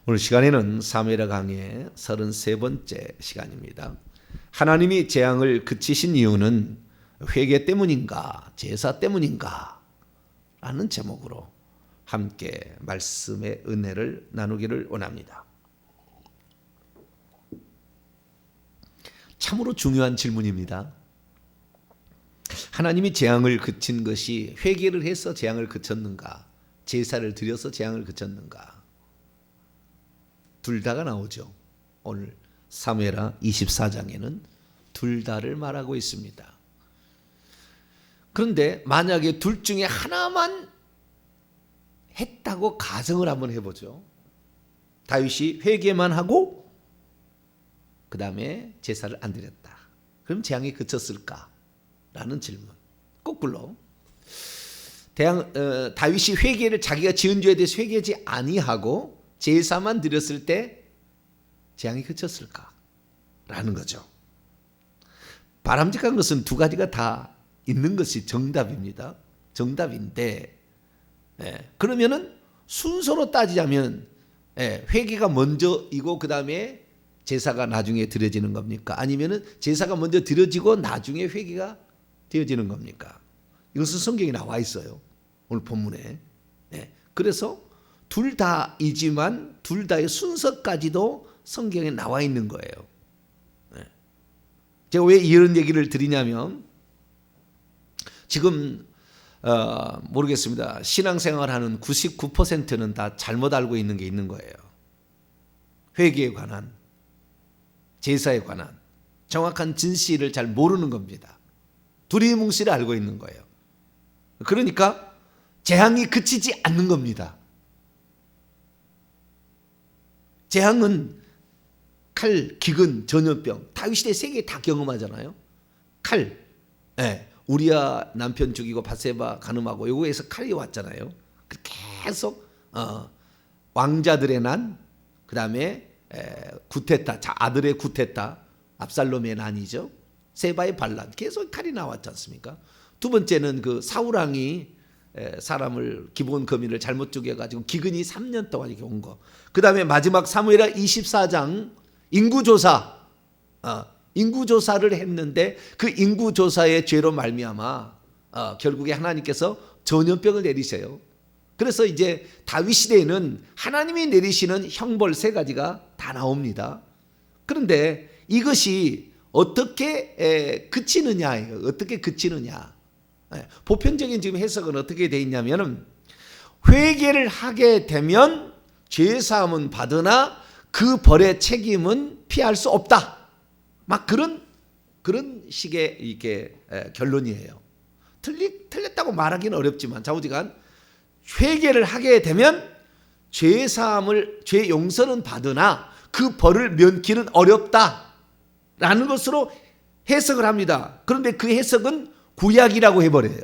오늘 시간에는 사무엘하 강의 33번째 시간입니다. 하나님이 재앙을 그치신 이유는 회개 때문인가 제사 때문인가 라는 제목으로 함께 말씀의 은혜를 나누기를 원합니다. 참으로 중요한 질문입니다. 하나님이 재앙을 그친 것이 회개를 해서 재앙을 그쳤는가 제사를 드려서 재앙을 그쳤는가, 둘 다가 나오죠. 오늘 사무엘하 24장에는 둘 다를 말하고 있습니다. 그런데 만약에 둘 중에 하나만 했다고 가정을 한번 해보죠. 다윗이 회개만 하고 그 다음에 제사를 안 드렸다. 그럼 재앙이 그쳤을까? 라는 질문. 거꾸로 다윗이 회개를 자기가 지은 죄에 대해서 회개하지 아니하고 제사만 드렸을 때 재앙이 그쳤을까? 라는 거죠. 바람직한 것은 두 가지가 다 있는 것이 정답입니다. 정답인데 그러면은 순서로 따지자면 회개가 먼저이고 그 다음에 제사가 나중에 드려지는 겁니까? 아니면은 제사가 먼저 드려지고 나중에 회개가 되어지는 겁니까? 이것은 성경에 나와 있어요. 오늘 본문에. 그래서 둘 다이지만 둘 다의 순서까지도 성경에 나와 있는 거예요. 제가 왜 이런 얘기를 드리냐면 지금 모르겠습니다. 신앙생활하는 99%는 다 잘못 알고 있는 게 있는 거예요. 회개에 관한, 제사에 관한 정확한 진실을 잘 모르는 겁니다. 두리뭉실을 알고 있는 거예요. 그러니까 재앙이 그치지 않는 겁니다. 재앙은 칼, 기근, 전염병, 다윗시대 세 개 다 경험하잖아요. 칼, 우리아 남편 죽이고 밧세바 간음하고 요거에서 칼이 왔잖아요. 계속 왕자들의 난, 그 다음에 구테타, 아들의 구테타, 압살롬의 난이죠. 세바의 반란, 계속 칼이 나왔지 않습니까? 두 번째는 그 사울왕이 사람을 기본 거민을 잘못 죽여가지고 기근이 3년 동안 이렇게 온 거. 그 다음에 마지막 사무엘하 24장 인구조사를 했는데 그 인구조사의 죄로 말미암아 결국에 하나님께서 전염병을 내리셔요. 그래서 이제 다윗 시대에는 하나님이 내리시는 형벌 세 가지가 다 나옵니다. 그런데 이것이 어떻게 그치느냐예요. 어떻게 그치느냐. 보편적인 지금 해석은 어떻게 되어 있냐면은 회개를 하게 되면 죄사함은 받으나 그 벌의 책임은 피할 수 없다. 막 그런 식의 이게 결론이에요. 틀렸다고 말하기는 어렵지만 좌우지간 회개를 하게 되면 죄 용서는 받으나 그 벌을 면키는 어렵다라는 것으로 해석을 합니다. 그런데 그 해석은 구약이라고 해버려요.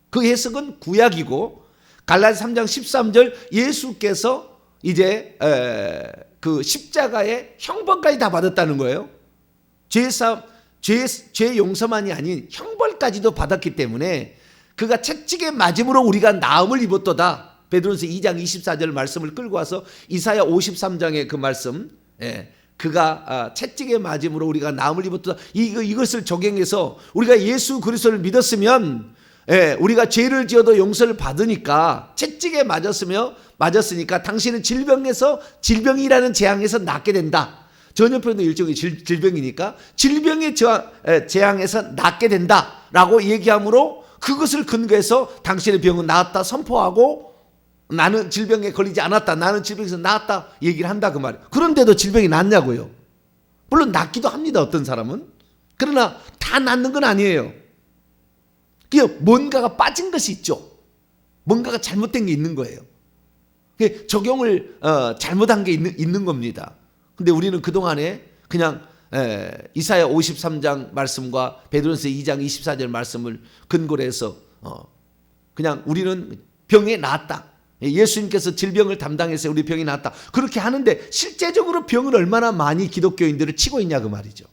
그 해석은 구약이고 갈라디아 3장 13절 예수께서 이제 그 십자가의 형벌까지 다 받았다는 거예요. 죄 용서만이 아닌 형벌까지도 받았기 때문에 그가 채찍에 맞음으로 우리가 나음을 입었도다. 베드로서 2장 24절 말씀을 끌고 와서 이사야 53장의 그 말씀, 그가 채찍에 맞음으로 우리가 나음을 입었도다. 이것을 적용해서 우리가 예수 그리스도를 믿었으면 우리가 죄를 지어도 용서를 받으니까 채찍에 맞았으니까 당신은 질병이라는 재앙에서 낫게 된다. 전염병도 일종의 질병이니까 질병의 재앙에서 낫게 된다라고 얘기하므로 그것을 근거해서 당신의 병은 나았다 선포하고 나는 질병에 걸리지 않았다. 나는 질병에서 나았다 얘기를 한다 그 말이에요. 그런데도 질병이 낫냐고요. 물론 낫기도 합니다. 어떤 사람은. 그러나 다 낫는 건 아니에요. 뭔가가 빠진 것이 있죠. 뭔가가 잘못된 게 있는 거예요. 적용을 잘못한 게 있는 겁니다. 근데 우리는 그동안에 그냥 이사야 53장 말씀과 베드로서 2장 24절 말씀을 근거로 해서 그냥 우리는 병에 나았다. 예수님께서 질병을 담당해서 우리 병이 나았다. 그렇게 하는데 실제적으로 병을 얼마나 많이 기독교인들을 치고 있냐 그 말이죠.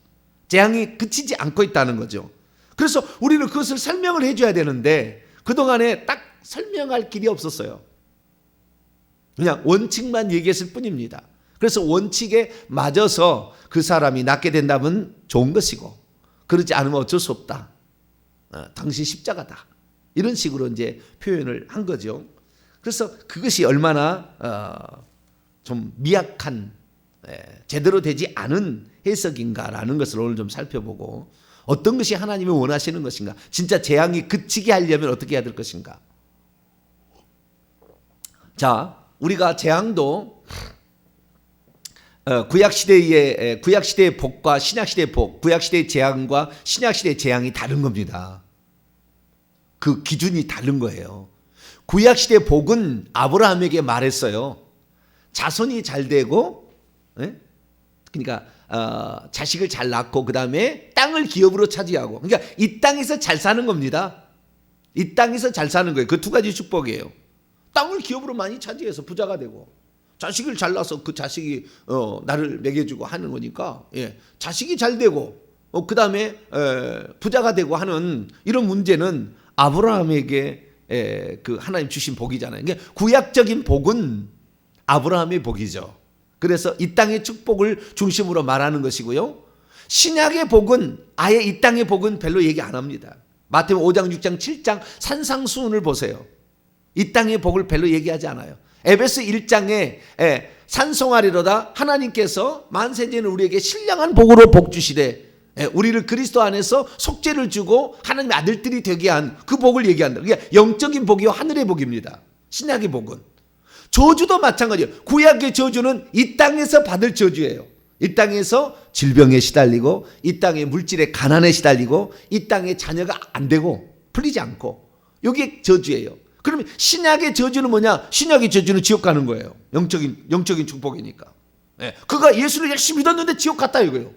재앙이 그치지 않고 있다는 거죠. 그래서 우리는 그것을 설명을 해줘야 되는데 그동안에 딱 설명할 길이 없었어요. 그냥 원칙만 얘기했을 뿐입니다. 그래서 원칙에 맞아서 그 사람이 낫게 된다면 좋은 것이고, 그러지 않으면 어쩔 수 없다. 당신 십자가다. 이런 식으로 이제 표현을 한 거죠. 그래서 그것이 얼마나 좀 미약한, 제대로 되지 않은 해석인가라는 것을 오늘 좀 살펴보고, 어떤 것이 하나님이 원하시는 것인가, 진짜 재앙이 그치게 하려면 어떻게 해야 될 것인가. 자, 우리가 재앙도 구약시대의 복과 신약시대의 복, 구약시대의 재앙과 신약시대의 재앙이 다른 겁니다. 그 기준이 다른 거예요. 구약시대의 복은 아브라함에게 말했어요. 자손이 잘 되고, 그러니까 자식을 잘 낳고, 그 다음에 땅을 기업으로 차지하고, 그러니까 이 땅에서 잘 사는 겁니다. 이 땅에서 잘 사는 거예요. 그 두 가지 축복이에요. 땅을 기업으로 많이 차지해서 부자가 되고, 자식을 잘 낳아서 그 자식이 나를 먹여주고 하는 거니까, 자식이 잘 되고, 그 다음에 부자가 되고 하는 이런 문제는 아브라함에게 그 하나님 주신 복이잖아요. 그러니까 구약적인 복은 아브라함의 복이죠. 그래서 이 땅의 축복을 중심으로 말하는 것이고요. 신약의 복은 아예 이 땅의 복은 별로 얘기 안 합니다. 마태복음 5장, 6장, 7장 산상수훈을 보세요. 이 땅의 복을 별로 얘기하지 않아요. 에베소 1장에 산송하리로다 하나님께서 만세전에 우리에게 신령한 복으로 복 주시되, 우리를 그리스도 안에서 속죄를 주고 하나님의 아들들이 되게 한 그 복을 얘기한다. 그러니까 영적인 복이요 하늘의 복입니다. 신약의 복은. 저주도 마찬가지예요. 구약의 저주는 이 땅에서 받을 저주예요. 이 땅에서 질병에 시달리고, 이 땅의 물질의 가난에 시달리고, 이 땅의 자녀가 안 되고 풀리지 않고, 이게 저주예요. 그러면 신약의 저주는 뭐냐? 신약의 저주는 지옥 가는 거예요. 영적인 축복이니까. 그가 예수를 열심히 믿었는데 지옥 갔다 이거예요.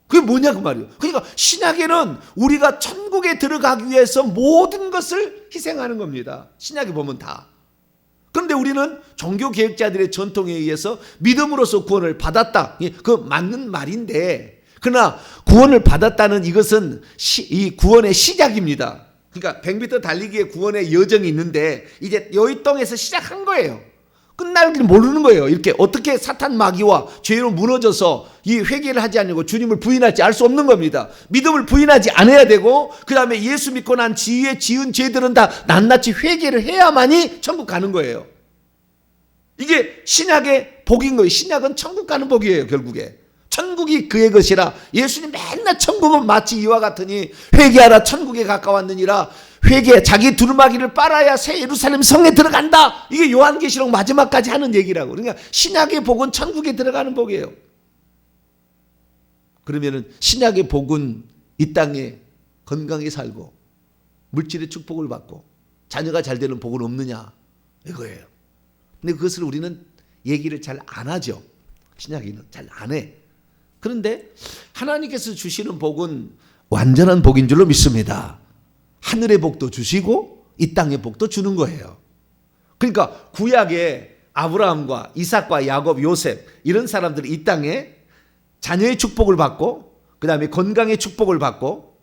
그게 뭐냐 그 말이에요. 그러니까 신약에는 우리가 천국에 들어가기 위해서 모든 것을 희생하는 겁니다. 신약에 보면 다. 그런데 우리는 종교 개혁자들의 전통에 의해서 믿음으로써 구원을 받았다. 그 맞는 말인데, 그러나 구원을 받았다는 이것은 이 구원의 시작입니다. 그러니까 100m 달리기의 구원의 여정이 있는데, 이제 여기 땅에서 시작한 거예요. 끝날지는 모르는 거예요. 이렇게 어떻게 사탄 마귀와 죄로 무너져서 이 회개를 하지 않고 주님을 부인할지 알 수 없는 겁니다. 믿음을 부인하지 않아야 되고, 그 다음에 예수 믿고 난 지위에 지은 죄들은 다 낱낱이 회개를 해야만이 천국 가는 거예요. 이게 신약의 복인 거예요. 신약은 천국 가는 복이에요. 결국에 천국이 그의 것이라. 예수님 맨날 천국은 마치 이와 같으니 회개하라 천국에 가까웠느니라. 회개, 자기 두루마기를 빨아야 새 예루살렘 성에 들어간다. 이게 요한계시록 마지막까지 하는 얘기라고. 그러니까 신약의 복은 천국에 들어가는 복이에요. 그러면은 신약의 복은 이 땅에 건강히 살고 물질의 축복을 받고 자녀가 잘 되는 복은 없느냐 이거예요. 근데 그것을 우리는 얘기를 잘 안 하죠. 신약에는 잘 안 해. 그런데 하나님께서 주시는 복은 완전한 복인 줄로 믿습니다. 하늘의 복도 주시고 이 땅의 복도 주는 거예요. 그러니까 구약에 아브라함과 이삭과 야곱, 요셉 이런 사람들이 이 땅에 자녀의 축복을 받고, 그 다음에 건강의 축복을 받고,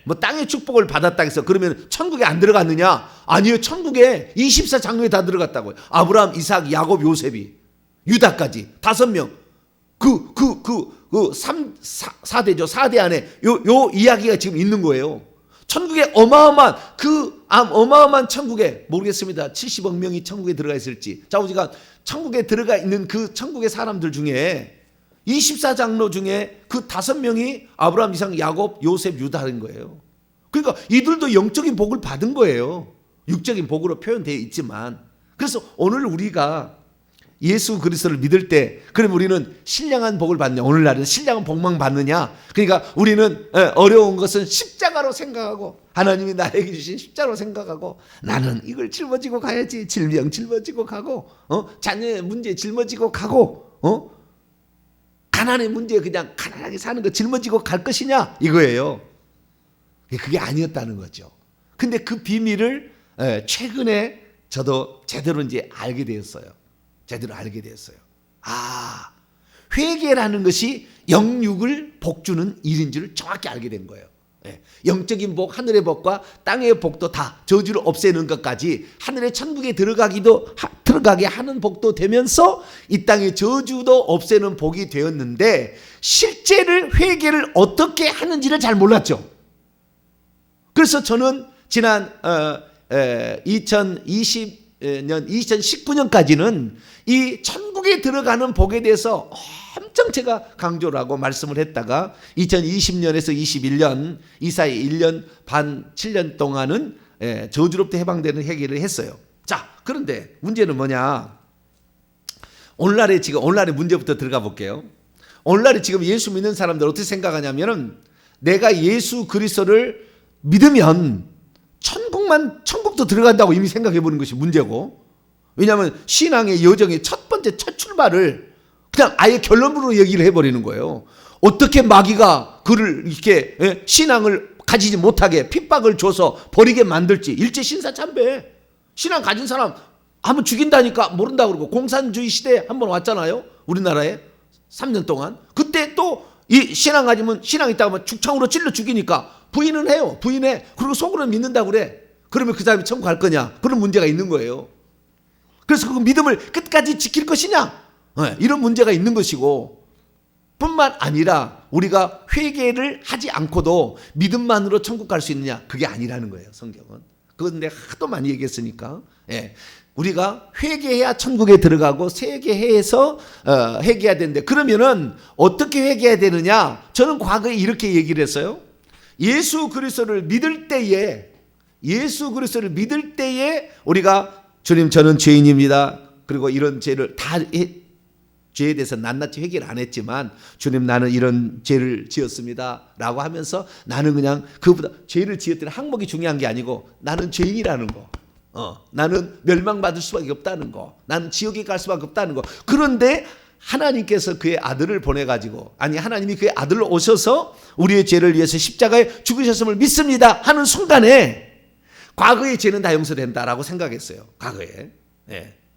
뭐 땅의 축복을 받았다 해서 그러면 천국에 안 들어갔느냐? 아니요, 천국에 24장로에 다 들어갔다고요. 아브라함, 이삭, 야곱, 요셉이, 유다까지 5명. 4대죠. 4대 안에 요 이야기가 지금 있는 거예요. 천국에 어마어마한 천국에, 모르겠습니다. 70억 명이 천국에 들어가 있을지. 자, 우리가 천국에 들어가 있는 그 천국의 사람들 중에 24장로 중에 그 5명이 아브라함, 이삭, 야곱, 요셉, 유다인 거예요. 그러니까 이들도 영적인 복을 받은 거예요. 육적인 복으로 표현되어 있지만. 그래서 오늘 우리가 예수 그리스도를 믿을 때, 그럼 우리는 신령한 복을 받느냐? 오늘날은 신령한 복만 받느냐? 그러니까 우리는 어려운 것은 십자가로 생각하고, 하나님이 나에게 주신 십자가로 생각하고, 나는 이걸 짊어지고 가야지. 질병 짊어지고 가고, 자녀의 문제 짊어지고 가고, 가난의 문제 그냥 가난하게 사는 거 짊어지고 갈 것이냐? 이거예요. 그게 아니었다는 거죠. 근데 그 비밀을 최근에 저도 제대로 이제 알게 되었어요. 회개라는 것이 영육을 복주는 일인 줄 정확히 알게 된 거예요. 영적인 복, 하늘의 복과 땅의 복도 다 저주를 없애는 것까지 하늘의 천국에 들어가기도 들어가게 하는 복도 되면서 이 땅의 저주도 없애는 복이 되었는데 실제를 회개를 어떻게 하는지를 잘 몰랐죠. 그래서 저는 지난 2020년 2019년까지는 이 천국에 들어가는 복에 대해서 엄청 제가 강조를 하고 말씀을 했다가 2020년에서 21년 이 사이 1년 반 7년 동안은 저주로부터 해방되는 회개를 했어요. 자, 그런데 문제는 뭐냐? 오늘날의 문제부터 들어가 볼게요. 오늘날에 지금 예수 믿는 사람들 어떻게 생각하냐면은 내가 예수 그리스도를 믿으면 천국도 들어간다고 이미 생각해 보는 것이 문제고, 왜냐하면 신앙의 여정의 첫 출발을 그냥 아예 결론부로 얘기를 해버리는 거예요. 어떻게 마귀가 그를 이렇게 신앙을 가지지 못하게 핍박을 줘서 버리게 만들지. 일제 신사참배. 신앙 가진 사람 한번 죽인다니까 모른다 그러고, 공산주의 시대 한번 왔잖아요. 우리나라에 3년 동안. 그때 또 이 신앙 가지면 신앙 있다고 하면 죽창으로 찔러 죽이니까 부인은 해요. 부인해. 그리고 속으로는 믿는다고 그래. 그러면 그 사람이 천국 갈 거냐? 그런 문제가 있는 거예요. 그래서 그 믿음을 끝까지 지킬 것이냐? 이런 문제가 있는 것이고, 뿐만 아니라 우리가 회개를 하지 않고도 믿음만으로 천국 갈 수 있느냐? 그게 아니라는 거예요, 성경은. 그건 내가 하도 많이 얘기했으니까. 우리가 회개해야 천국에 들어가고 회개해서 회개해야 되는데, 그러면은 어떻게 회개해야 되느냐? 저는 과거에 이렇게 얘기를 했어요. 예수 그리스도를 믿을 때에 우리가 주님 저는 죄인입니다. 그리고 이런 죄를 죄에 대해서 낱낱이 회개를 안 했지만 주님 나는 이런 죄를 지었습니다 라고 하면서 나는 그냥 그보다 죄를 지었다는 항목이 중요한 게 아니고 나는 죄인이라는 거, 나는 멸망받을 수밖에 없다는 거, 나는 지옥에 갈 수밖에 없다는 거. 그런데 하나님께서 그의 아들을 보내가지고, 하나님이 그의 아들로 오셔서 우리의 죄를 위해서 십자가에 죽으셨음을 믿습니다 하는 순간에 과거의 죄는 다 용서된다라고 생각했어요. 과거에.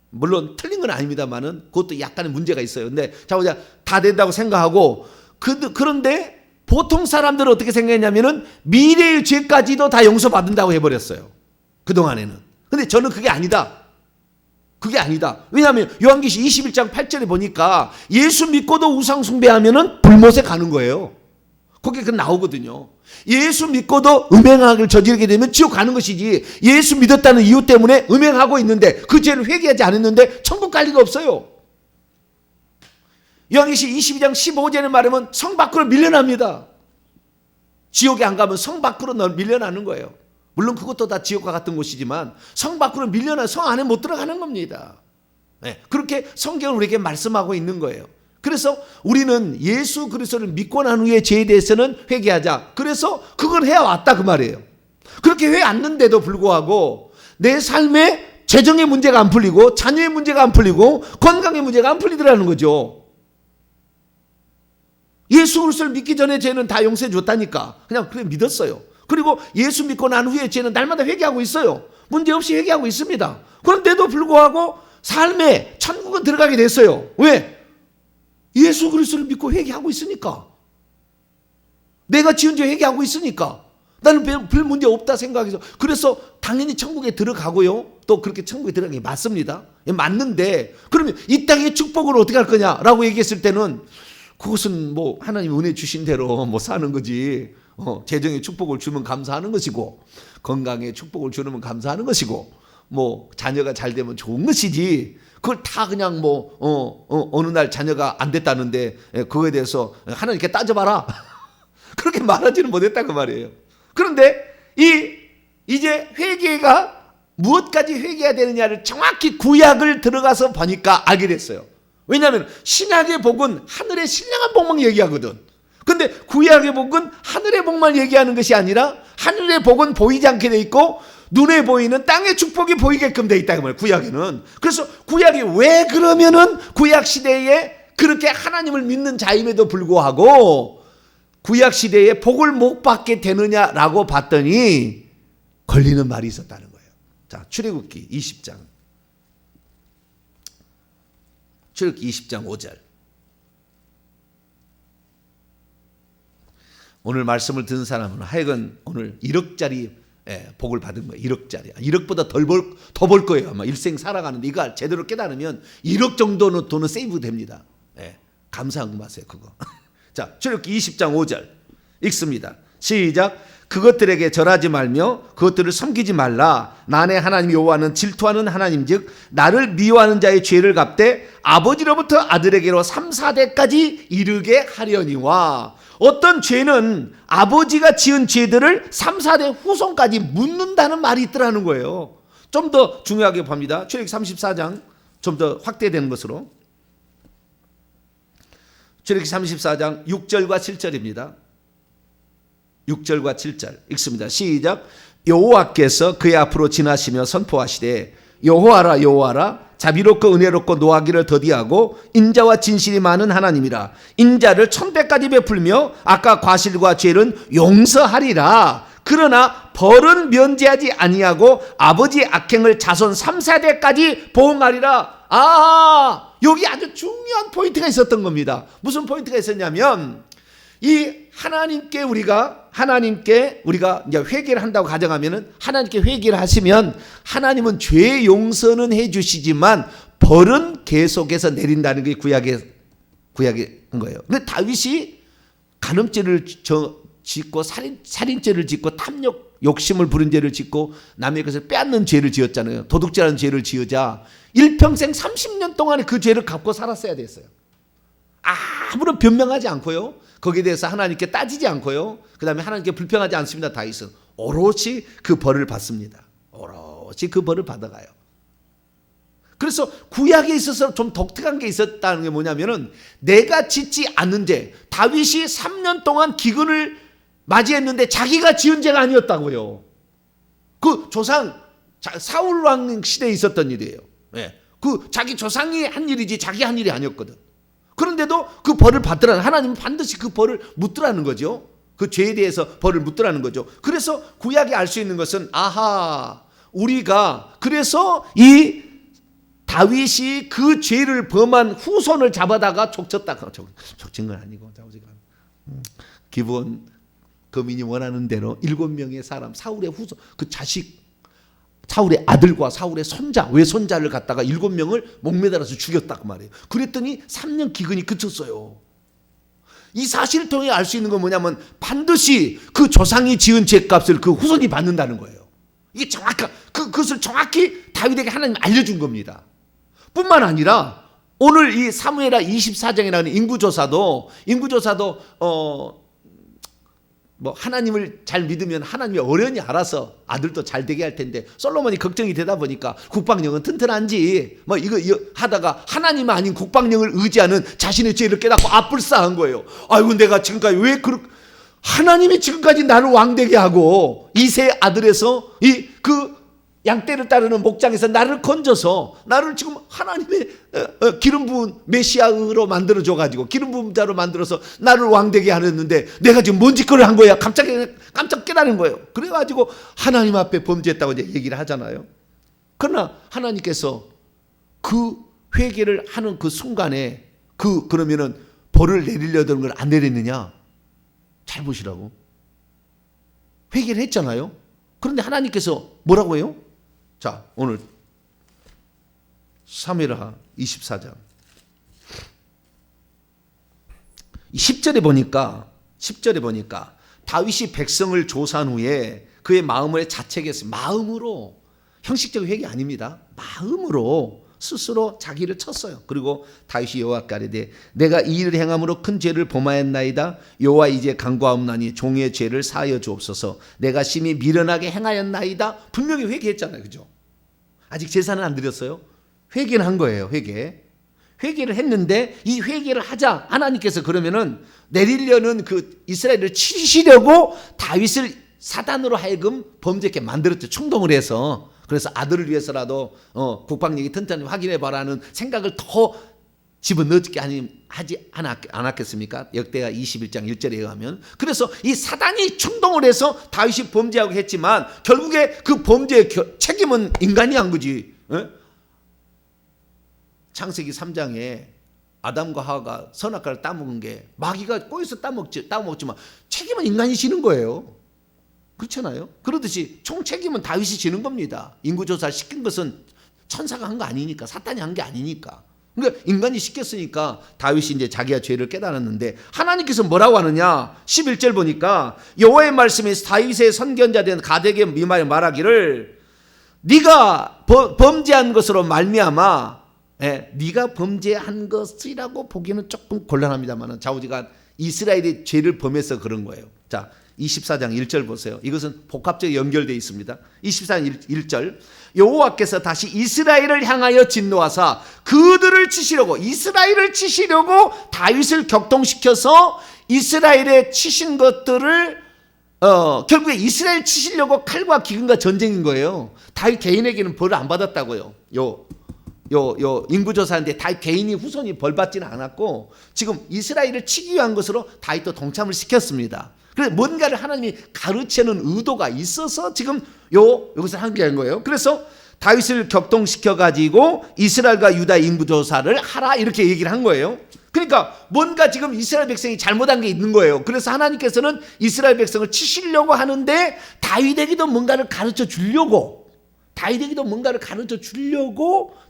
물론 틀린 건 아닙니다만은 그것도 약간의 문제가 있어요. 근데 자, 다 된다고 생각하고, 그런데 보통 사람들은 어떻게 생각했냐면은 미래의 죄까지도 다 용서받는다고 해버렸어요. 그동안에는. 근데 저는 그게 아니다. 왜냐하면 요한계시 21장 8절에 보니까 예수 믿고도 우상 숭배하면은 불못에 가는 거예요. 거기에 그 나오거든요. 예수 믿고도 음행악을 저지르게 되면 지옥 가는 것이지, 예수 믿었다는 이유 때문에 음행하고 있는데 그 죄를 회개하지 않았는데 천국 갈 리가 없어요. 요한계시 22장 15절에 말하면 성 밖으로 밀려납니다. 지옥에 안 가면 성 밖으로 밀려나는 거예요. 물론 그것도 다 지옥과 같은 곳이지만 성 밖으로 밀려나 성 안에 못 들어가는 겁니다. 그렇게 성경은 우리에게 말씀하고 있는 거예요. 그래서 우리는 예수 그리스도를 믿고 난 후에 죄에 대해서는 회개하자. 그래서 그걸 해왔다 그 말이에요. 그렇게 해왔는데도 불구하고 내 삶에 재정의 문제가 안 풀리고 자녀의 문제가 안 풀리고 건강의 문제가 안 풀리더라는 거죠. 예수 그리스도를 믿기 전에 죄는 다 용서해 줬다니까 그냥 그래 믿었어요. 그리고 예수 믿고 난 후에 죄는 날마다 회개하고 있어요. 문제없이 회개하고 있습니다. 그런데도 불구하고 삶에 천국은 들어가게 됐어요. 왜? 예수 그리스도를 믿고 회개하고 있으니까. 내가 지은 죄 회개하고 있으니까. 나는 별 문제 없다 생각해서. 그래서 당연히 천국에 들어가고요. 또 그렇게 천국에 들어가는 게 맞습니다. 맞는데 그러면 이 땅의 축복을 어떻게 할 거냐라고 얘기했을 때는 그것은 뭐 하나님 은혜 주신 대로 뭐 사는 거지. 재정의 축복을 주면 감사하는 것이고, 건강의 축복을 주면 감사하는 것이고, 뭐 자녀가 잘 되면 좋은 것이지. 그걸 다 그냥 어느 날 자녀가 안 됐다는데 그거에 대해서 하나님께 따져봐라. 그렇게 말하지는 못했다 그 말이에요. 그런데 이제 회개가 무엇까지 회개해야 되느냐를 정확히 구약을 들어가서 보니까 알게 됐어요. 왜냐하면 신약의 복은 하늘의 신령한 복만 얘기하거든. 근데 구약의 복은 하늘의 복만 얘기하는 것이 아니라 하늘의 복은 보이지 않게 돼 있고 눈에 보이는 땅의 축복이 보이게끔 돼 있다 그 말이에요. 구약에는. 그래서 구약이 왜 그러면은 구약 시대에 그렇게 하나님을 믿는 자임에도 불구하고 구약 시대에 복을 못 받게 되느냐라고 봤더니 걸리는 말이 있었다는 거예요. 자, 출애굽기 20장. 출애굽기 20장 5절. 오늘 말씀을 듣는 사람은 하여간 오늘 1억짜리 예, 복을 받은 거예요. 1억짜리. 1억보다 더 벌 거예요. 아마 일생 살아가는데 이걸 제대로 깨달으면 1억 정도는 돈은 세이브 됩니다. 예, 감사한 거 마세요, 그거. 자, 출애굽기 20장 5절 읽습니다. 시작. 그것들에게 절하지 말며 그것들을 섬기지 말라. 나의 하나님 여호와는 질투하는 하나님즉 나를 미워하는 자의 죄를 갚되 아버지로부터 아들에게로 3, 4대까지 이르게 하려니와. 어떤 죄는 아버지가 지은 죄들을 3, 4대 후손까지 묻는다는 말이 있더라는 거예요. 좀 더 중요하게 봅니다. 출애굽기 34장 좀 더 확대되는 것으로. 출애굽기 34장 6절과 7절입니다. 6절과 7절 읽습니다. 시작. 여호와께서 그의 앞으로 지나시며 선포하시되 여호와라 여호와라 자비롭고 은혜롭고 노하기를 더디하고 인자와 진실이 많은 하나님이라. 인자를 1000배까지 베풀며 악과 과실과 죄는 용서하리라. 그러나 벌은 면제하지 아니하고 아버지의 악행을 자손 3, 4대까지 보응하리라. 여기 아주 중요한 포인트가 있었던 겁니다. 무슨 포인트가 있었냐면 이 하나님께 우리가 이제 회개를 한다고 가정하면은 하나님께 회개를 하시면 하나님은 죄 용서는 해주시지만 벌은 계속해서 내린다는 게 구약의 한 거예요. 근데 다윗이 간음죄를 짓고 살인죄를 짓고 탐욕 욕심을 부린 죄를 짓고 남의 것을 빼앗는 죄를 지었잖아요. 도둑질하는 죄를 지으자 일평생 30년 동안에 그 죄를 갚고 살았어야 됐어요. 아무런 변명하지 않고요. 거기에 대해서 하나님께 따지지 않고요. 그 다음에 하나님께 불평하지 않습니다. 다윗은 오롯이 그 벌을 받습니다. 오롯이 그 벌을 받아가요. 그래서 구약에 있어서 좀 독특한 게 있었다는 게 뭐냐면은 내가 짓지 않는 죄. 다윗이 3년 동안 기근을 맞이했는데 자기가 지은 죄가 아니었다고요. 그 조상 사울 왕 시대에 있었던 일이에요. 네. 그 자기 조상이 한 일이지 자기 한 일이 아니었거든. 그런데도 그 벌을 받더라는, 하나님은 반드시 그 벌을 묻더라는 거죠. 그 죄에 대해서 벌을 묻더라는 거죠. 그래서 구약이 알 수 있는 것은 우리가 그래서 이 다윗이 그 죄를 범한 후손을 잡아다가 족쳤다. 족친 건 아니고 기본 거민이 원하는 대로 7명의 사람, 사울의 후손, 그 자식, 사울의 아들과 사울의 손자, 외손자를 갖다가 7명을 목매달아서 죽였다고 말이에요. 그랬더니 3년 기근이 그쳤어요. 이 사실을 통해 알 수 있는 건 뭐냐면 반드시 그 조상이 지은 죄값을 그 후손이 받는다는 거예요. 이게 정확한, 그것을 정확히 다윗에게 하나님 알려준 겁니다. 뿐만 아니라 오늘 이 사무엘하 24장이라는 인구조사도 하나님을 잘 믿으면 하나님이 어련히 알아서 아들도 잘 되게 할 텐데 솔로몬이 걱정이 되다 보니까 국방령은 튼튼한지 이거 하다가 하나님 아닌 국방령을 의지하는 자신의 죄를 깨닫고 불쌍한 거예요. 아이고 내가 지금까지 왜 하나님이 지금까지 나를 왕되게 하고 이세 아들에서 그 양떼를 따르는 목장에서 나를 건져서 나를 지금 하나님의 기름 부은 메시아로 만들어줘 가지고 기름 부은 자로 만들어서 나를 왕되게 하였는데 내가 지금 뭔 짓거리를 한 거야. 깜짝 깨달은 거예요. 그래가지고 하나님 앞에 범죄했다고 이제 얘기를 하잖아요. 그러나 하나님께서 그 회개를 하는 그 순간에 그러면은 벌을 내리려던 걸 안 내렸느냐? 잘 보시라고. 회개를 했잖아요. 그런데 하나님께서 뭐라고 해요? 자, 오늘 사무엘하 24장 10절에 보니까 다윗이 백성을 조사한 후에 그의 마음을 자책했어요. 마음으로, 형식적 회개 아닙니다. 마음으로 스스로 자기를 쳤어요. 그리고 다윗이 여호와께 아뢰되 내가 이 일을 행함으로 큰 죄를 범하였나이다. 여호와 이제 간구하옵나니 종의 죄를 사하여 주옵소서. 내가 심히 미련하게 행하였나이다. 분명히 회개했잖아요. 그죠? 아직 제사는 안 드렸어요. 회개는 한 거예요. 회개를 했는데 이 회개를 하자 하나님께서 그러면은 내리려는 그 이스라엘을 치시려고 다윗을 사단으로 하여금 범죄케 만들었죠. 충동을 해서. 그래서 아들을 위해서라도 국방력이 튼튼히 확인해 봐라는 생각을 더 집어넣지 하지 않았겠습니까? 역대하 21장 1절에 의하면. 그래서 이 사단이 충동을 해서 다윗이 범죄하고 했지만 결국에 그 범죄의 책임은 인간이 한 거지. 창세기 3장에 아담과 하와가 선악과를 따먹은 게 마귀가 꼬여서 따먹지만 책임은 인간이 지는 거예요. 그렇잖아요. 그러듯이 총책임은 다윗이 지는 겁니다. 인구조사를 시킨 것은 천사가 한 거 아니니까, 사탄이 한 게 아니니까. 그러니까 인간이 시켰으니까 다윗이 이제 자기가 죄를 깨달았는데, 하나님께서 뭐라고 하느냐? 11절 보니까 여호와의 말씀이 다윗의 선견자 된 가데에게 미말에 말하기를, 네가 범죄한 것으로 말미암아, 네가 범죄한 것이라고 보기는 조금 곤란합니다만, 좌우지간 이스라엘이 죄를 범해서 그런 거예요. 자, 24장 1절 보세요. 이것은 복합적으로 연결되어 있습니다. 24장 1절, 여호와께서 다시 이스라엘을 향하여 진노하사 그들을 치시려고, 이스라엘을 치시려고 다윗을 격동시켜서 이스라엘에 치신 것들을 결국에 이스라엘 치시려고 칼과 기근과 전쟁인 거예요. 다윗 개인에게는 벌을 안 받았다고요. 인구조사인데 다윗 개인이 후손이 벌 받지는 않았고, 지금 이스라엘을 치기 위한 것으로 다윗도 동참을 시켰습니다. 그래서 뭔가를 하나님이 가르치는 의도가 있어서 지금 여기서 한 게 아닌 거예요. 그래서 다윗을 격동시켜 가지고 이스라엘과 유다 인구조사를 하라, 이렇게 얘기를 한 거예요. 그러니까 뭔가 지금 이스라엘 백성이 잘못한 게 있는 거예요. 그래서 하나님께서는 이스라엘 백성을 치시려고 하는데 다윗에게도 뭔가를 가르쳐 주려고,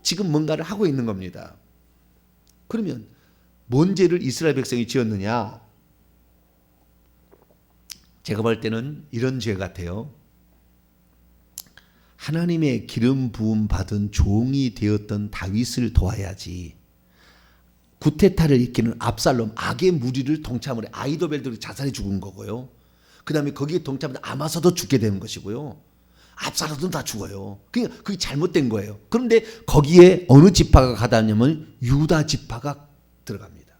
지금 뭔가를 하고 있는 겁니다. 그러면 뭔 죄를 이스라엘 백성이 지었느냐? 제가 볼 때는 이런 죄 같아요. 하나님의 기름 부음 받은 종이 되었던 다윗을 도와야지, 구테타를 일으키는 압살롬, 악의 무리를 동참을 해 아이도벨들이 자살해 죽은 거고요. 그 다음에 거기에 동참한 아마사도 죽게 되는 것이고요. 압살롬도 다 죽어요. 그러니까 그게 잘못된 거예요. 그런데 거기에 어느 지파가 가다냐면 유다 지파가 들어갑니다.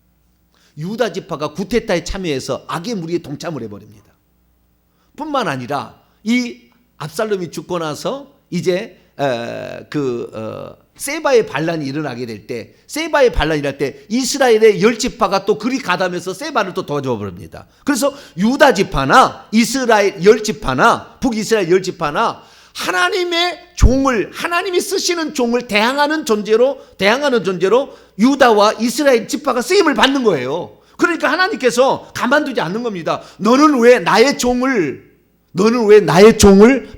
유다 지파가 구테타에 참여해서 악의 무리에 동참을 해버립니다. 뿐만 아니라 이 압살롬이 죽고 나서 이제 세바의 반란이 일어나게 될 때, 세바의 반란이 일어날 때 이스라엘의 10지파가 또 그리 가담해서 세바를 또 도와줘 버립니다. 그래서 유다 지파나 이스라엘 10지파나 북이스라엘 10지파나 하나님의 종을, 하나님이 쓰시는 종을 대항하는 존재로 유다와 이스라엘 지파가 쓰임을 받는 거예요. 그러니까 하나님께서 가만두지 않는 겁니다. 너는 왜 나의 종을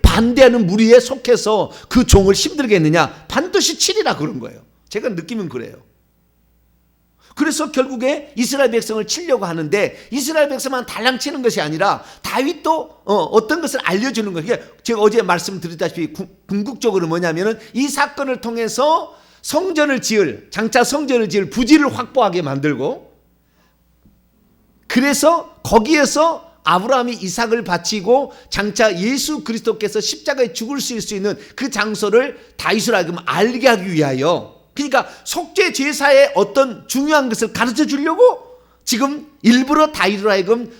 반대하는 무리에 속해서 그 종을 힘들게 했느냐? 반드시 치리라 그런 거예요. 제가 느끼면 그래요. 그래서 결국에 이스라엘 백성을 치려고 하는데, 이스라엘 백성만 달랑 치는 것이 아니라 다윗도 어떤 것을 알려주는 거예요. 제가 어제 말씀드렸다시피 궁극적으로 뭐냐면은 이 사건을 통해서 장차 성전을 지을 부지를 확보하게 만들고, 그래서 거기에서 아브라함이 이삭을 바치고 장차 예수 그리스도께서 십자가에 죽을 수 있는 그 장소를 다윗으로 하여금 알게 하기 위하여, 그러니까 속죄 제사의 어떤 중요한 것을 가르쳐 주려고 지금 일부러 다윗으로 하여금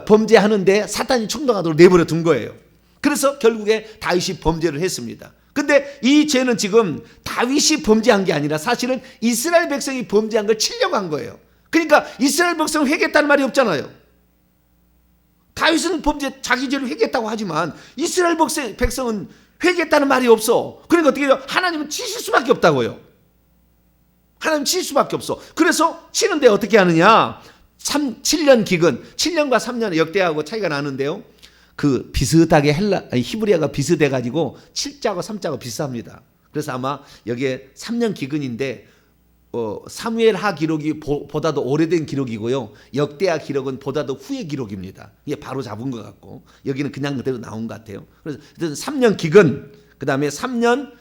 범죄하는데 사탄이 충동하도록 내버려 둔 거예요. 그래서 결국에 다윗이 범죄를 했습니다. 근데 이 죄는 지금 다윗이 범죄한 게 아니라 사실은 이스라엘 백성이 범죄한 걸 치려고 한 거예요. 그러니까 이스라엘 백성은 회개했다는 말이 없잖아요. 다윗은 자기 죄를 회개했다고 하지만 이스라엘 백성은 회개했다는 말이 없어. 그러니까 어떻게 해요? 하나님은 치실 수밖에 없다고요. 하나님 치실 수밖에 없어. 그래서 치는데 어떻게 하느냐? 7년 기근, 7년과 3년의 역대하고 차이가 나는데요. 그 비슷하게 히브리어가 비슷해 가지고 7자하고 3자하고 비슷합니다. 그래서 아마 여기에 3년 기근인데 사무엘하 기록이 보다도 오래된 기록이고요. 역대하 기록은 보다도 후의 기록입니다. 이게 바로 잡은 것 같고, 여기는 그냥 그대로 나온 것 같아요. 그래서 3년 기근, 그 다음에 3년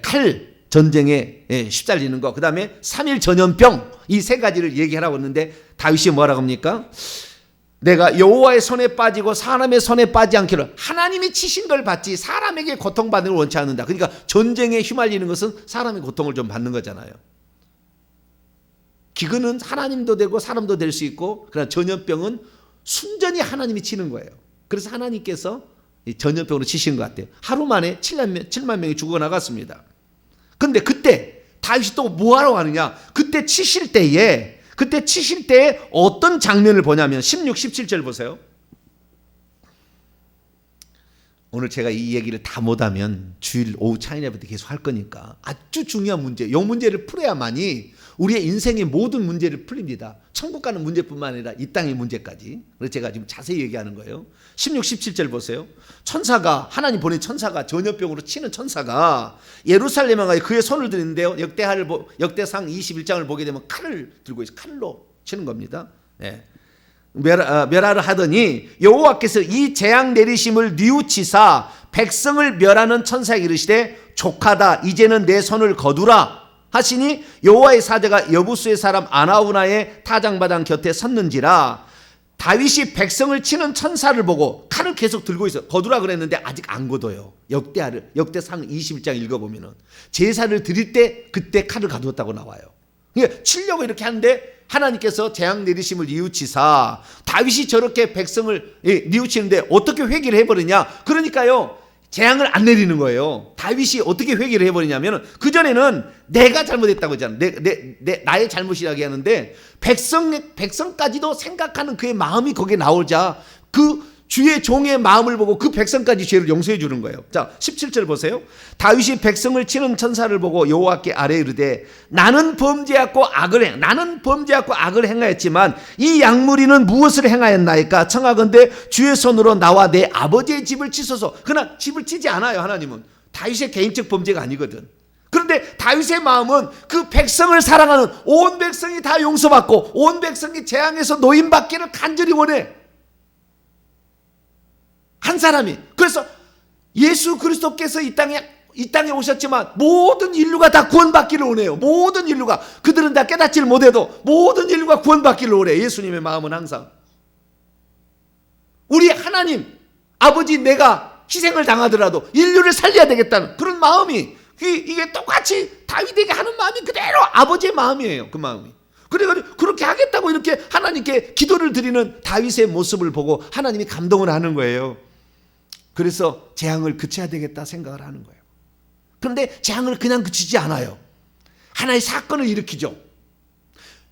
칼 전쟁에 휩잘리는 거, 그 다음에 3일 전염병, 이 세 가지를 얘기하라고 했는데 다윗이 뭐라고 합니까? 내가 여호와의 손에 빠지고 사람의 손에 빠지지 않기를, 하나님이 치신 걸 받지 사람에게 고통받는 걸 원치 않는다. 그러니까 전쟁에 휘말리는 것은 사람의 고통을 좀 받는 거잖아요. 기근은 하나님도 되고 사람도 될 수 있고, 그러나 전염병은 순전히 하나님이 치는 거예요. 그래서 하나님께서 전염병으로 치신 것 같아요. 하루 만에 7만 명이 죽어나갔습니다. 근데 그때 다윗이 또 뭐하러 가느냐? 그때 치실 때에 어떤 장면을 보냐면 16, 17절 보세요. 오늘 제가 이 얘기를 다 못하면 주일 오후 차이나부터 계속 할 거니까 아주 중요한 문제, 이 문제를 풀어야만이 우리의 인생의 모든 문제를 풀립니다. 천국 가는 문제뿐만 아니라 이 땅의 문제까지. 그래서 제가 지금 자세히 얘기하는 거예요. 16, 17절 보세요. 천사가, 하나님 보낸 천사가, 전염병으로 치는 천사가 예루살렘에 가서 그의 손을 드는데요, 역대상 21장을 보게 되면 칼을 들고 있어요. 칼로 치는 겁니다. 네. 멸하를 하더니 여호와께서 이 재앙 내리심을 뉘우치사 백성을 멸하는 천사에게 이르시되 족하다, 이제는 내 손을 거두라 하시니 여호와의 사자가 여부수의 사람 아나우나의 타작마당 곁에 섰는지라. 다윗이 백성을 치는 천사를 보고 칼을 계속 들고 있어. 거두라 그랬는데 아직 안 거둬요. 역대상 21장 읽어보면은 제사를 드릴 때 그때 칼을 가두었다고 나와요. 그러니까 치려고 이렇게 하는데 하나님께서 재앙 내리심을 뉘우치사, 다윗이 저렇게 백성을 뉘우치는데 어떻게 회개를 해버리냐. 그러니까요, 재앙을 안 내리는 거예요. 다윗이 어떻게 회개를 해버리냐면, 그전에는 내가 잘못했다고 했잖아. 나의 잘못이라고 하는데 백성까지도 생각하는 그의 마음이 거기에 나오자 그 주의 종의 마음을 보고 그 백성까지 죄를 용서해 주는 거예요. 자, 17절 보세요. 다윗이 백성을 치는 천사를 보고 여호와께 아뢰 이르되 나는 범죄하고 악을 행하였지만 이 양무리는 무엇을 행하였나이까? 청하건대 주의 손으로 나와 내 아버지의 집을 치소서. 그러나 집을 치지 않아요. 하나님은 다윗의 개인적 범죄가 아니거든. 그런데 다윗의 마음은 그 백성을 사랑하는, 온 백성이 다 용서받고 온 백성이 재앙에서 노임받기를 간절히 원해. 한 사람이. 그래서 예수 그리스도께서 이 땅에 오셨지만 모든 인류가 다 구원받기를 원해요. 모든 인류가. 그들은 다 깨닫지를 못해도 모든 인류가 구원받기를 원해. 예수님의 마음은 항상 우리 하나님 아버지, 내가 희생을 당하더라도 인류를 살려야 되겠다는 그런 마음이, 이게 똑같이 다윗에게 하는 마음이 그대로 아버지의 마음이에요. 그 마음이. 그래가지고 그렇게 하겠다고 이렇게 하나님께 기도를 드리는 다윗의 모습을 보고 하나님이 감동을 하는 거예요. 그래서 재앙을 그쳐야 되겠다 생각을 하는 거예요. 그런데 재앙을 그냥 그치지 않아요. 하나의 사건을 일으키죠.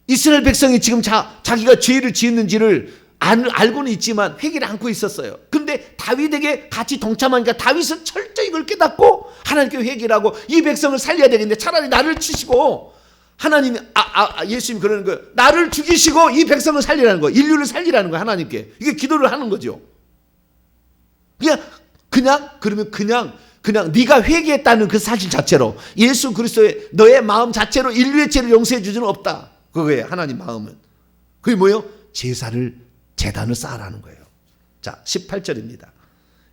이스라엘 백성이 지금 자기가 죄를 지었는지를 알고는 있지만 회개를 않고 있었어요. 그런데 다윗에게 같이 동참하니까 다윗은 철저히 그걸 깨닫고 하나님께 회개를 하고 이 백성을 살려야 되겠는데 차라리 나를 치시고, 하나님이 예수님이 그러는 거예요. 나를 죽이시고 이 백성을 살리라는 거예요. 인류를 살리라는 거예요. 하나님께. 이게 기도를 하는 거죠. 그냥 네가 회개했다는 그 사실 자체로, 예수 그리스도의 너의 마음 자체로 인류의 죄를 용서해 주지는 없다. 그거예요. 하나님 마음은. 그게 뭐예요? 제단을 쌓으라는 거예요. 자, 18절입니다.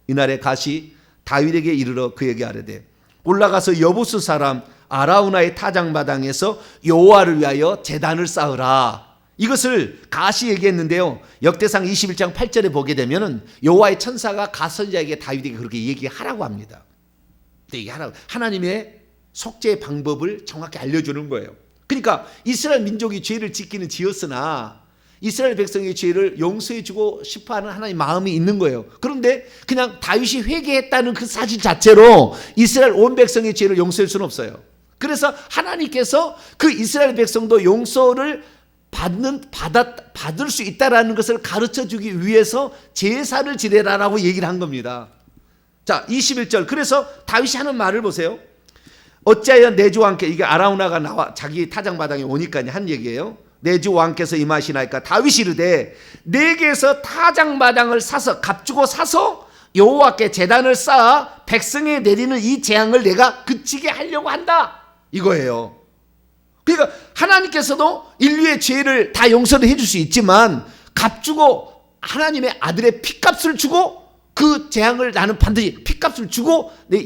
이날에 가시 다윗에게 이르러 그에게 아뢰되 올라가서 여부수 사람 아라우나의 타작마당에서 여호와를 위하여 제단을 쌓으라. 이것을 가시 얘기했는데요, 역대상 21장 8절에 보게 되면은 여호와의 천사가 가선자에게 다윗에게 그렇게 얘기하라고 합니다. 얘기하라고. 하나님의 속죄의 방법을 정확히 알려주는 거예요. 그러니까 이스라엘 민족이 죄를 지었으나 이스라엘 백성의 죄를 용서해주고 싶어하는 하나님의 마음이 있는 거예요. 그런데 그냥 다윗이 회개했다는 그 사실 자체로 이스라엘 온 백성의 죄를 용서할 수는 없어요. 그래서 하나님께서 그 이스라엘 백성도 용서를 받을 수 있다라는 것을 가르쳐 주기 위해서 제사를 지내라라고 얘기를 한 겁니다. 자, 21절. 그래서 다윗이 하는 말을 보세요. 어찌하여 내 주 왕께, 이게 아라우나가 나와 자기 타작마당에 오니까 한 얘기예요. 내 주 왕께서 임하시나이까? 다윗이 이르되 내게서 타작마당을 사서 값주고 사서 여호와께 제단을 쌓아 백성에 내리는 이 재앙을 내가 그치게 하려고 한다, 이거예요. 그러니까 하나님께서도 인류의 죄를 다 용서를 해줄 수 있지만 값주고 하나님의 아들의 피값을 주고 그 재앙을 나는 반드시 피값을 주고 내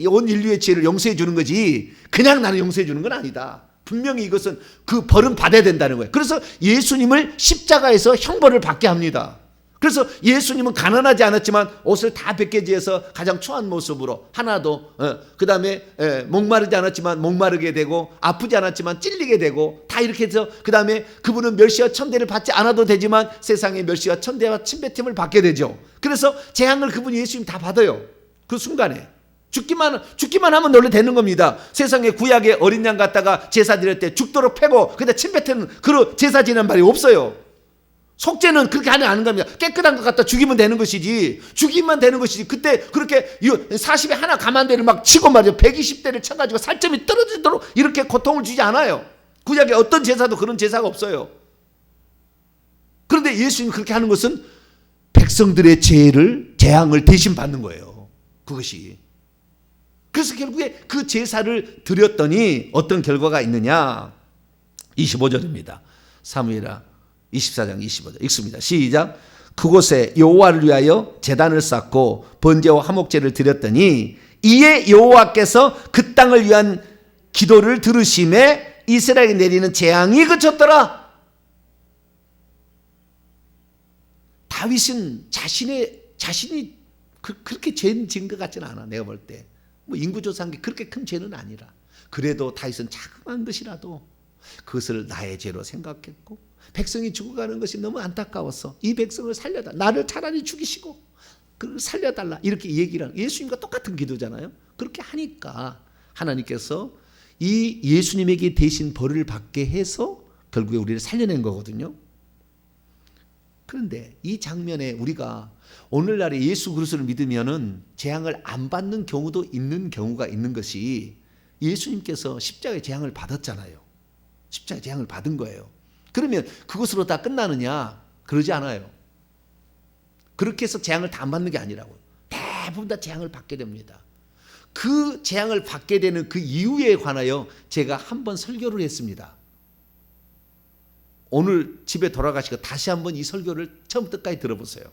온 인류의 죄를 용서해 주는 거지, 그냥 나는 용서해 주는 건 아니다. 분명히 이것은 그 벌은 받아야 된다는 거예요. 그래서 예수님을 십자가에서 형벌을 받게 합니다. 그래서 예수님은 가난하지 않았지만 옷을 다 벗겨지어서 가장 추한 모습으로 하나도, 그 다음에 목마르지 않았지만 목마르게 되고 아프지 않았지만 찔리게 되고 다 이렇게 해서, 그 다음에 그분은 멸시와 천대를 받지 않아도 되지만 세상의 멸시와 천대와 침뱉음을 받게 되죠. 그래서 재앙을 그분 예수님 다 받아요. 그 순간에 죽기만 하면 원래 되는 겁니다. 세상에 구약의 어린 양 갖다가 제사 드릴 때 죽도록 패고 그다 침뱉는 그런 제사 지낸 말이 없어요. 속죄는 그렇게 하는 겁니다. 깨끗한 것 갖다 죽이면 되는 것이지, 죽이면 되는 것이지. 그때 그렇게 40에 하나 가만대를 막 치고 말이죠. 120대를 쳐가지고 살점이 떨어지도록 이렇게 고통을 주지 않아요. 구약의 어떤 제사도 그런 제사가 없어요. 그런데 예수님이 그렇게 하는 것은 백성들의 재앙을 대신 받는 거예요. 그것이. 그래서 결국에 그 제사를 드렸더니 어떤 결과가 있느냐. 25절입니다. 사무엘하 24장 25절 읽습니다. 시작. 그곳에 여호와를 위하여 제단을 쌓고 번제와 화목제를 드렸더니 이에 여호와께서 그 땅을 위한 기도를 들으심에 이스라엘에 내리는 재앙이 그쳤더라. 다윗은 자신이 그렇게 죄는 지은 것 같지는 않아. 내가 볼 때 뭐 인구조사한 게 그렇게 큰 죄는 아니라, 그래도 다윗은 자그마한 것이라도 그것을 나의 죄로 생각했고, 백성이 죽어가는 것이 너무 안타까웠어. 이 백성을 살려달라. 나를 차라리 죽이시고 그를 살려달라. 이렇게 얘기를 하는, 예수님과 똑같은 기도잖아요. 그렇게 하니까 하나님께서 이 예수님에게 대신 벌을 받게 해서 결국에 우리를 살려낸 거거든요. 그런데 이 장면에 우리가 오늘날에 예수 그리스도를 믿으면은 재앙을 안 받는 경우도 있는 경우가 있는 것이, 예수님께서 십자가의 재앙을 받았잖아요. 십자가의 재앙을 받은 거예요. 그러면 그것으로 다 끝나느냐? 그러지 않아요. 그렇게 해서 재앙을 다 안 받는 게 아니라고요. 대부분 다 재앙을 받게 됩니다. 그 재앙을 받게 되는 그 이유에 관하여 제가 한번 설교를 했습니다. 오늘 집에 돌아가시고 다시 한번 이 설교를 처음부터 끝까지 들어보세요.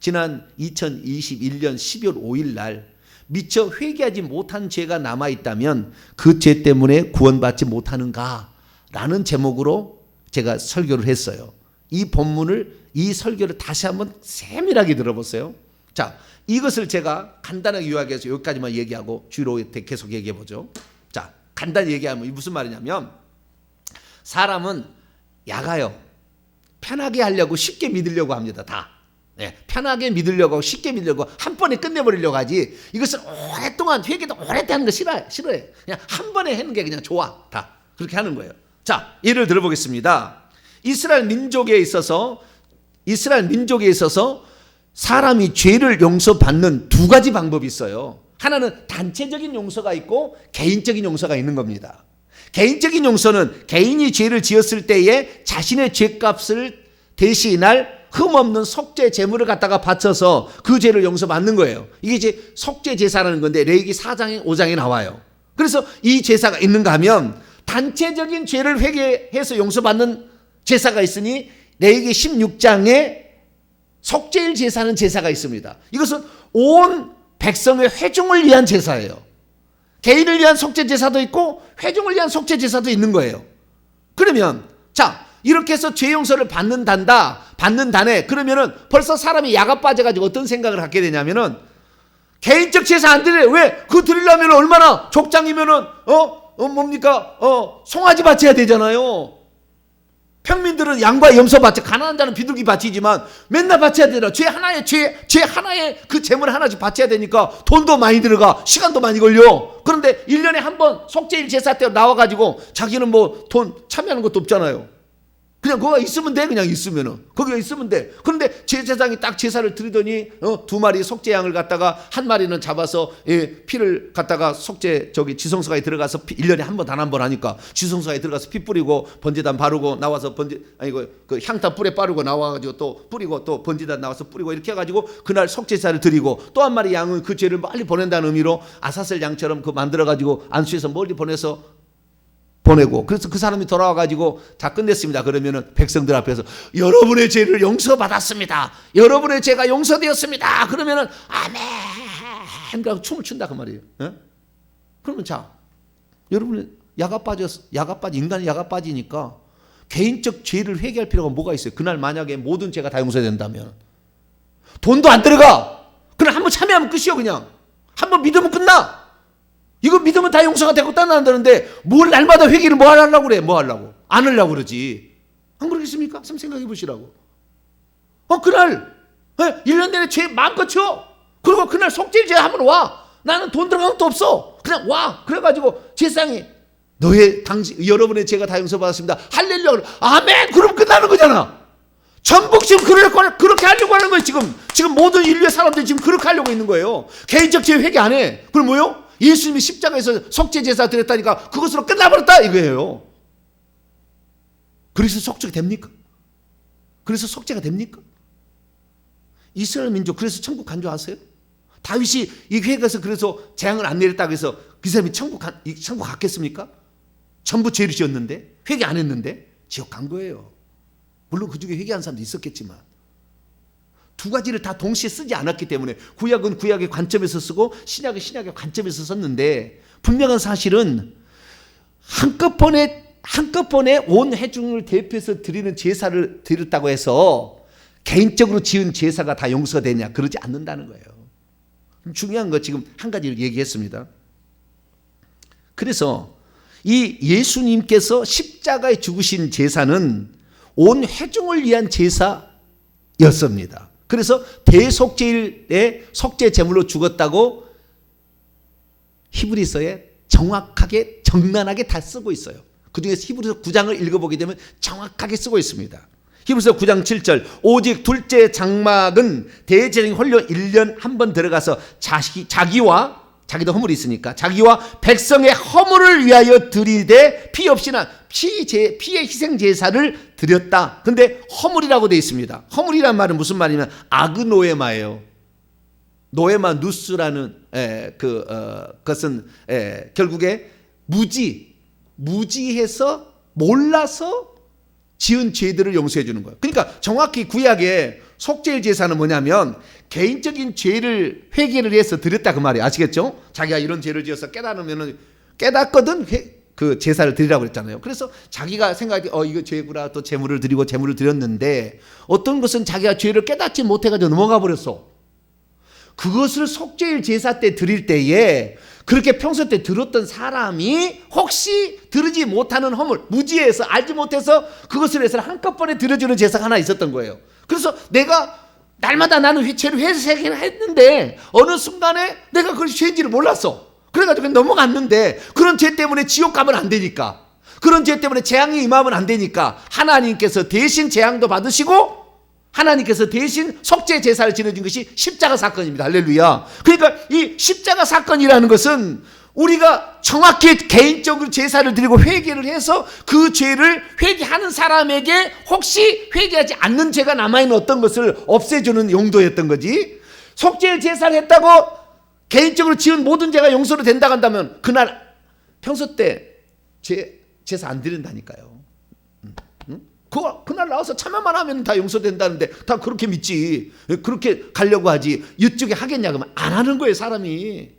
지난 2021년 12월 5일 날 미처 회개하지 못한 죄가 남아있다면 그 죄 때문에 구원받지 못하는가? 라는 제목으로 제가 설교를 했어요. 이 본문을, 이 설교를 다시 한번 세밀하게 들어보세요. 자, 이것을 제가 간단하게 요약해서 여기까지만 얘기하고 주로 계속 얘기해 보죠. 자, 간단히 얘기하면 무슨 말이냐면, 사람은 약아요. 편하게 하려고, 쉽게 믿으려고 합니다. 다. 네, 편하게 믿으려고, 쉽게 믿으려고, 한 번에 끝내버리려고 하지, 이것을 오랫동안, 회개도 오랫동안 하는 거 싫어해. 그냥 한 번에 하는 게 그냥 좋아. 다 그렇게 하는 거예요. 자, 예를 들어보겠습니다. 이스라엘 민족에 있어서 사람이 죄를 용서받는 두 가지 방법이 있어요. 하나는 단체적인 용서가 있고 개인적인 용서가 있는 겁니다. 개인적인 용서는 개인이 죄를 지었을 때에 자신의 죄값을 대신할 흠없는 속죄 제물을 갖다가 바쳐서 그 죄를 용서받는 거예요. 이게 이제 속죄 제사라는 건데 레위기 4장에 5장에 나와요. 그래서 이 제사가 있는가 하면, 단체적인 죄를 회개해서 용서받는 제사가 있으니 레위기 16장에 속죄일 제사는 제사가 있습니다. 이것은 온 백성의 회중을 위한 제사예요. 개인을 위한 속죄 제사도 있고 회중을 위한 속죄 제사도 있는 거예요. 그러면 자, 이렇게 해서 죄 용서를 받는다네. 그러면은 벌써 사람이 야가 빠져가지고 어떤 생각을 갖게 되냐면은, 개인적 제사 안 드려. 왜? 그거 드리려면 얼마나, 족장이면은 송아지 바쳐야 되잖아요. 평민들은 양과 염소 바쳐, 가난한 자는 비둘기 바치지만 맨날 바쳐야 되잖아. 죄 하나에 그 제물 하나씩 바쳐야 되니까 돈도 많이 들어가, 시간도 많이 걸려. 그런데 1년에 한 번 속죄일 제사 때 나와가지고 자기는 뭐 돈 참여하는 것도 없잖아요. 그냥 거기가 있으면 돼. 그냥 있으면은 거기가 있으면 돼. 그런데 제사장이 딱 제사를 드리더니 두 마리 속죄양을 갖다가 한 마리는 잡아서 피를 갖다가 지성소가에 들어가서 1년에 한 번 단 한 번 하니까 지성소가에 들어가서 피 뿌리고 번제단 바르고 나와서 그 향타 뿔에 바르고 나와가지고 또 뿌리고 또 번제단 나와서 뿌리고 이렇게 해가지고 그날 속죄제사를 드리고, 또 한 마리 양은 그 죄를 빨리 보낸다는 의미로 아사셀 양처럼 그 만들어가지고 안수해서 멀리 보내고, 그래서 그 사람이 돌아와가지고 다 끝냈습니다. 그러면은 백성들 앞에서 여러분의 죄를 용서받았습니다. 여러분의 죄가 용서되었습니다. 그러면은 아멘. 그러고 춤을 춘다 그 말이에요. 예? 그러면 자, 여러분의 인간의 야가 빠지니까 개인적 죄를 회개할 필요가 뭐가 있어요? 그날 만약에 모든 죄가 다 용서된다면 돈도 안 들어가. 그냥 한번 참여하면 끝이요. 그냥 한번 믿으면 끝나. 이거 믿으면 다 용서가 되고 떠난다는데 뭘 날마다 회개를 뭐 하려고 그래? 뭐 하려고? 안 하려고 그러지. 안 그러겠습니까? 한번 생각해 보시라고. 그날 1년 내내 죄 마음껏 쳐. 그리고 그날 속죄제 하면 와. 나는 돈 들어간 것도 없어. 그냥 와. 그래가지고 제사장이 여러분의 죄가 다 용서받았습니다. 할렐루야. 아멘. 그럼 끝나는 거잖아. 전부 지금 그렇게 하려고 하는 거예요. 지금 모든 인류의 사람들이 지금 그렇게 하려고 있는 거예요. 개인적 죄 회개 안 해. 그럼 뭐요? 예수님이 십자가에서 속죄 제사 드렸다니까 그것으로 끝나버렸다 이거예요. 그래서 속죄가 됩니까? 그래서 속죄가 됩니까? 이스라엘 민족 그래서 천국 간 줄 아세요? 다윗이 이 회개에서 그래서 재앙을 안 내렸다고 해서 그 사람이 천국 갔겠습니까? 전부 죄를 지었는데, 회개 안 했는데 지옥 간 거예요. 물론 그 중에 회개한 사람도 있었겠지만 두 가지를 다 동시에 쓰지 않았기 때문에 구약은 구약의 관점에서 쓰고 신약은 신약의 관점에서 썼는데, 분명한 사실은 한꺼번에 온 회중을 대표해서 드리는 제사를 드렸다고 해서 개인적으로 지은 제사가 다 용서가 되냐? 그러지 않는다는 거예요. 중요한 거 지금 한 가지를 얘기했습니다. 그래서 이 예수님께서 십자가에 죽으신 제사는 온 회중을 위한 제사였습니다. 그래서 대속죄일에 속죄 제물로 죽었다고 히브리서에 정확하게 정난하게 다 쓰고 있어요. 그중에서 히브리서 9장을 읽어보게 되면 정확하게 쓰고 있습니다. 히브리서 9장 7절, 오직 둘째 장막은 대제사장이 홀로 1년 한 번 들어가서 자기도 허물이 있으니까 자기와 백성의 허물을 위하여 드리되 피 없이나 피의 희생 제사를 드렸다. 근데 허물이라고 되어 있습니다. 허물이란 말은 무슨 말이냐면 아그노에마예요. 노에마 누스라는 그것은 결국에 무지해서 몰라서 지은 죄들을 용서해 주는 거예요. 그러니까 정확히 구약의 속죄일 제사는 뭐냐면 개인적인 죄를 회개를 해서 드렸다 그 말이에요. 아시겠죠? 자기가 이런 죄를 지어서 깨닫거든 그 제사를 드리라고 그랬잖아요. 그래서 자기가 생각하기 이거 죄구나 또 제물을 드렸는데 어떤 것은 자기가 죄를 깨닫지 못해가지고 넘어가 버렸어. 그것을 속죄일 제사 때 드릴 때에 그렇게 평소 때 들었던 사람이 혹시 들으지 못하는 허물, 무지해서 알지 못해서 그것을 해서 한꺼번에 들어주는 제사가 하나 있었던 거예요. 그래서 내가 날마다 나는 죄를 회개를 했는데 어느 순간에 내가 그것이 죄인지를 몰랐어. 그래가지고 넘어갔는데 그런 죄 때문에 지옥 가면 안 되니까, 그런 죄 때문에 재앙이 임하면 안 되니까 하나님께서 대신 재앙도 받으시고 하나님께서 대신 속죄 제사를 지내준 것이 십자가 사건입니다. 할렐루야. 그러니까 이 십자가 사건이라는 것은 우리가 정확히 개인적으로 제사를 드리고 회개를 해서 그 죄를 회개하는 사람에게 혹시 회개하지 않는 죄가 남아있는 어떤 것을 없애주는 용도였던 거지. 속죄 제사를 했다고 개인적으로 지은 모든 죄가 용서로 된다고 한다면 그날 평소 때 제사 안 드린다니까요. 그날 나와서 참여만 하면 다 용서된다는데 다 그렇게 믿지, 그렇게 가려고 하지 이쪽에 하겠냐 그러면 안 하는 거예요 사람이.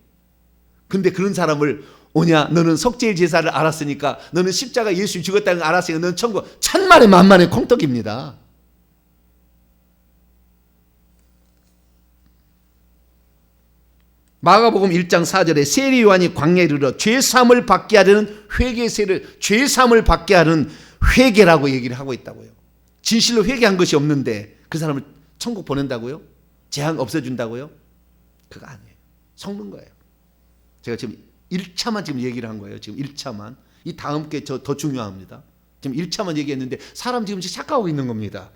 근데 그런 사람을 오냐, 너는 속죄일 제사를 알았으니까, 너는 십자가 예수 죽었다는 걸 알았으니까 너는 천국, 천만에 만만의 콩떡입니다. 마가복음 1장 4절에 세리 요한이 광야에 이르러 죄사함을 받게 하려는 회개세를, 죄사함을 받게 하는 회개라고 얘기를 하고 있다고요. 진실로 회개한 것이 없는데 그 사람을 천국 보낸다고요? 재앙 없애준다고요? 그거 아니에요. 속는 거예요. 제가 지금 1차만 지금 얘기를 한 거예요. 지금 1차만. 이 다음 게 더 중요합니다. 지금 1차만 얘기했는데 사람 지금 착각하고 있는 겁니다.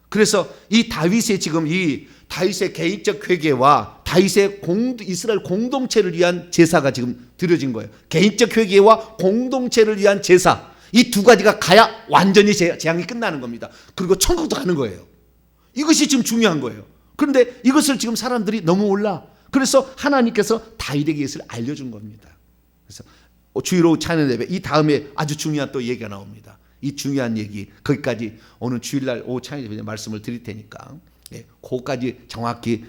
그래서 이 다윗의 지금 이 다윗의 개인적 회개와 다윗의 이스라엘 공동체를 위한 제사가 지금 드려진 거예요. 개인적 회개와 공동체를 위한 제사. 이 두 가지가 가야 완전히 재앙이 끝나는 겁니다. 그리고 천국도 가는 거예요. 이것이 지금 중요한 거예요. 그런데 이것을 지금 사람들이 너무 몰라. 그래서 하나님께서 다윗에게 이것을 알려준 겁니다. 그래서 주일오후 찬양 예배 이 다음에 아주 중요한 또 얘기가 나옵니다. 이 중요한 얘기 거기까지 오늘 주일날 오후 찬양 예배 말씀을 드릴 테니까 그거까지 정확히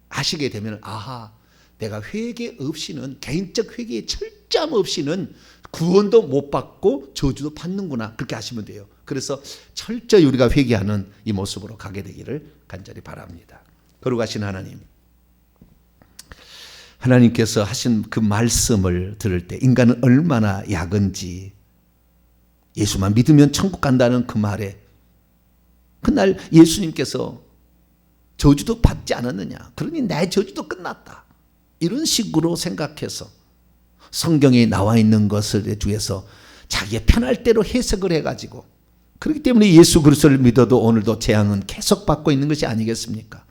하시게 되면 아하, 내가 회개 없이는, 개인적 회개의 철저함 없이는 구원도 못 받고 저주도 받는구나, 그렇게 하시면 돼요. 그래서 철저히 우리가 회개하는 이 모습으로 가게 되기를 간절히 바랍니다. 거룩하신 하나님, 하나님께서 하신 그 말씀을 들을 때 인간은 얼마나 약은지, 예수만 믿으면 천국 간다는 그 말에 그날 예수님께서 저주도 받지 않았느냐, 그러니 내 저주도 끝났다, 이런 식으로 생각해서 성경에 나와 있는 것을 중에서 자기의 편할 대로 해석을 해가지고, 그렇기 때문에 예수 그리스도를 믿어도 오늘도 재앙은 계속 받고 있는 것이 아니겠습니까?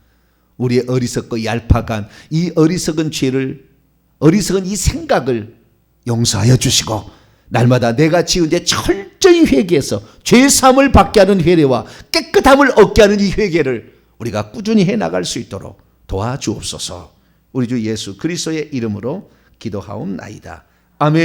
우리의 어리석고 얄팍한 이 어리석은 죄를, 어리석은 이 생각을 용서하여 주시고 날마다 내가 지은 죄 철저히 철저히 회개해서 죄사함을 받게 하는 회개와 깨끗함을 얻게 하는 이 회개를 우리가 꾸준히 해나갈 수 있도록 도와주옵소서. 우리 주 예수 그리스도의 이름으로 기도하옵나이다.